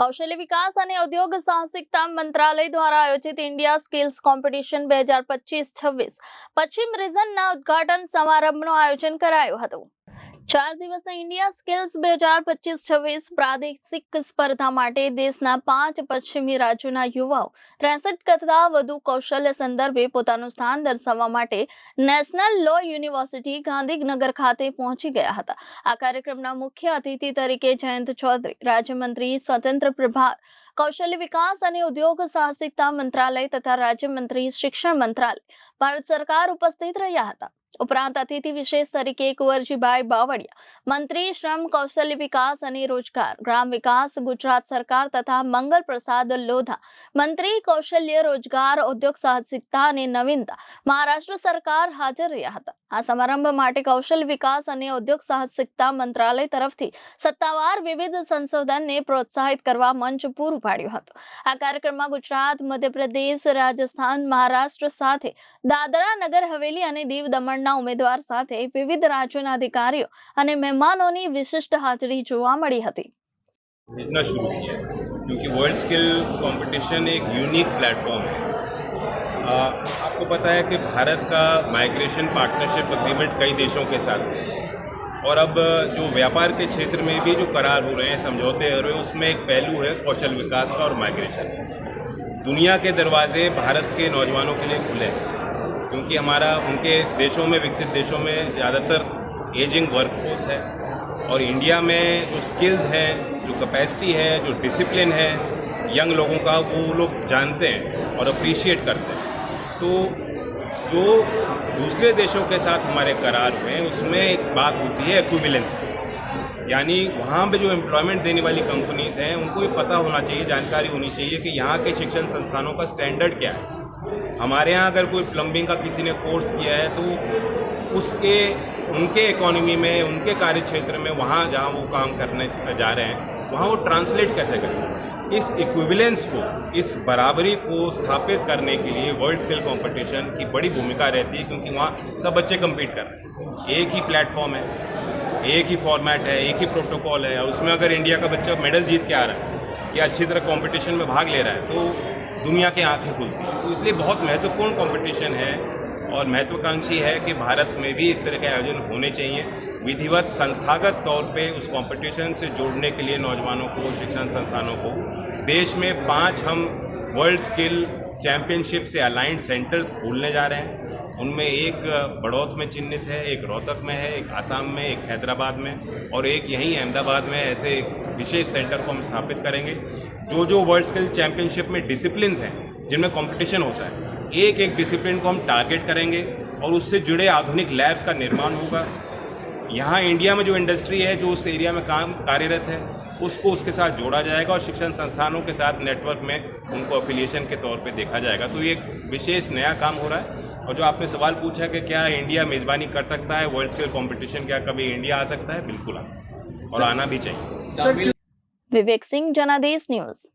કૌશલ્ય વિકાસ અને ઉદ્યોગ સાહસિકતા મંત્રાલય દ્વારા આયોજિત ઇન્ડિયા સ્કિલ્સ કોમ્પિટિશન 2025-26 પશ્ચિમ રિજનના ઉદ્ઘાટન સમારંભનું આયોજન કરાયું હતું। 4 દિવસના ઇન્ડિયા સ્કિલ્સ 2025-26 પ્રાદેશિક સ્પર્ધા માટે દેશના 5 પશ્ચિમી રાજ્યોના યુવાઓ 63 કરતા વધુ કૌશલ્ય સંદર્ભે પોતાનું સ્થાન દર્શાવવા માટે નેશનલ લો યુનિવર્સિટી ગાંધીનગર ખાતે પહોંચી ગયા હતા। આ કાર્યક્રમના મુખ્ય અતિથિ તરીકે જયંત ચૌધરી, રાજ્યમંત્રી સ્વતંત્ર પ્રભાર કૌશલ્ય વિકાસ અને ઉદ્યોગ સાહસિકતા મંત્રાલય તથા રાજ્યમંત્રી શિક્ષણ મંત્રાલય, ભારત સરકાર ઉપસ્થિત રહ્યા હતા। ઉપરાંત અતિથિ વિશેષ તરીકે કુંવરજીભાઈ બાવળિયા, મંત્રી શ્રમ, કૌશલ્ય વિકાસ અને રોજગાર, ગ્રામ વિકાસ ગુજરાત સરકાર તથા મંગલ પ્રસાદ લોધા, મંત્રી કૌશલ્ય, રોજગાર, ઉદ્યોગ સાહસિકતા અને નવીનતા, મહારાષ્ટ્ર સરકાર હાજર રહ્યા હતા। આ સમારંભ માટે કૌશલ્ય વિકાસ અને ઉદ્યોગ સાહસિકતા મંત્રાલય તરફથી સત્તાવાર વિવિધ સંશોધનને પ્રોત્સાહિત કરવા મંચ પૂરું પાડ્યું હતું। આ કાર્યક્રમમાં ગુજરાત, મધ્યપ્રદેશ, રાજસ્થાન, મહારાષ્ટ્ર સાથે દાદરા, નગર હવેલી અને દીવ દમણના ઉમેદવાર સાથે વિવિધ રાજ્યોના અધિકારીઓ અને મહેમાનોની વિશિષ્ટ હાજરી જોવા મળી હતી। भेजना शुरू किया क्योंकि वर्ल्ड स्किल कंपटीशन एक यूनिक प्लेटफॉर्म है। आपको पता है कि भारत का माइग्रेशन पार्टनरशिप एग्रीमेंट कई देशों के साथ है और अब जो व्यापार के क्षेत्र में भी जो करार हो रहे हैं, समझौते हो रहे हैं, उसमें एक पहलू है कौशल विकास का और माइग्रेशन। दुनिया के दरवाजे भारत के नौजवानों के लिए खुले हैं क्योंकि हमारा उनके देशों में, विकसित देशों में ज़्यादातर एजिंग वर्कफोर्स है और इंडिया में जो स्किल्स हैं, जो कैपेसिटी है, जो डिसिप्लिन है यंग लोगों का, वो लोग जानते हैं और अप्रिशिएट करते हैं। तो जो दूसरे देशों के साथ हमारे करार हुए हैं उसमें एक बात होती है इक्विवेलेंस की, यानी वहाँ पे जो एम्प्लॉयमेंट देने वाली कंपनीज़ हैं उनको ये पता होना चाहिए, जानकारी होनी चाहिए कि यहाँ के शिक्षण संस्थानों का स्टैंडर्ड क्या है। हमारे यहाँ अगर कोई प्लम्बिंग का किसी ने कोर्स किया है तो उसके उनके इकोनॉमी में, उनके कार्य क्षेत्र में, वहाँ जहाँ वो काम करने जा रहे हैं वहाँ वो ट्रांसलेट कैसे करें। इस इक्विवेलेंस को, इस बराबरी को स्थापित करने के लिए वर्ल्ड स्किल कंपटीशन की बड़ी भूमिका रहती है क्योंकि वहाँ सब बच्चे कम्पीट कर रहे हैं। एक ही प्लेटफॉर्म है, एक ही फॉर्मेट है, एक ही प्रोटोकॉल है और उसमें अगर इंडिया का बच्चा मेडल जीत के आ रहा है या अच्छी तरह कंपटीशन में भाग ले रहा है तो दुनिया की आंखें खुलती हैं। तो इसलिए बहुत महत्वपूर्ण कंपटीशन है और महत्वाकांक्षी है कि भारत में भी इस तरह के आयोजन होने चाहिए। विधिवत संस्थागत तौर पे उस कंपटीशन से जोड़ने के लिए नौजवानों को, शिक्षण संस्थानों को देश में 5 हम वर्ल्ड स्किल चैम्पियनशिप से अलाइंड सेंटर्स खोलने जा रहे हैं। उनमें एक बड़ौत में चिन्हित है, एक रोहतक में है, एक आसाम में, एक हैदराबाद में और एक यहीं अहमदाबाद में। ऐसे विशेष सेंटर को हम स्थापित करेंगे। जो वर्ल्ड स्किल चैम्पियनशिप में डिसिप्लिन्स हैं जिनमें कंपटीशन होता है, एक एक डिसिप्लिन को हम टारगेट करेंगे और उससे जुड़े आधुनिक लैब्स का निर्माण होगा। यहाँ इंडिया में जो इंडस्ट्री है, जो उस एरिया में काम कार्यरत है, उसको उसके साथ जोड़ा जाएगा और शिक्षण संस्थानों के साथ नेटवर्क में उनको एफिलिएशन के तौर पे देखा जाएगा। तो ये एक विशेष नया काम हो रहा है। और जो आपने सवाल पूछा कि क्या इंडिया मेज़बानी कर सकता है वर्ल्ड स्किल कंपटीशन, क्या कभी इंडिया आ सकता है? बिल्कुल आ सकता है और आना भी चाहिए। विवेक सिंह, जनादेश न्यूज़।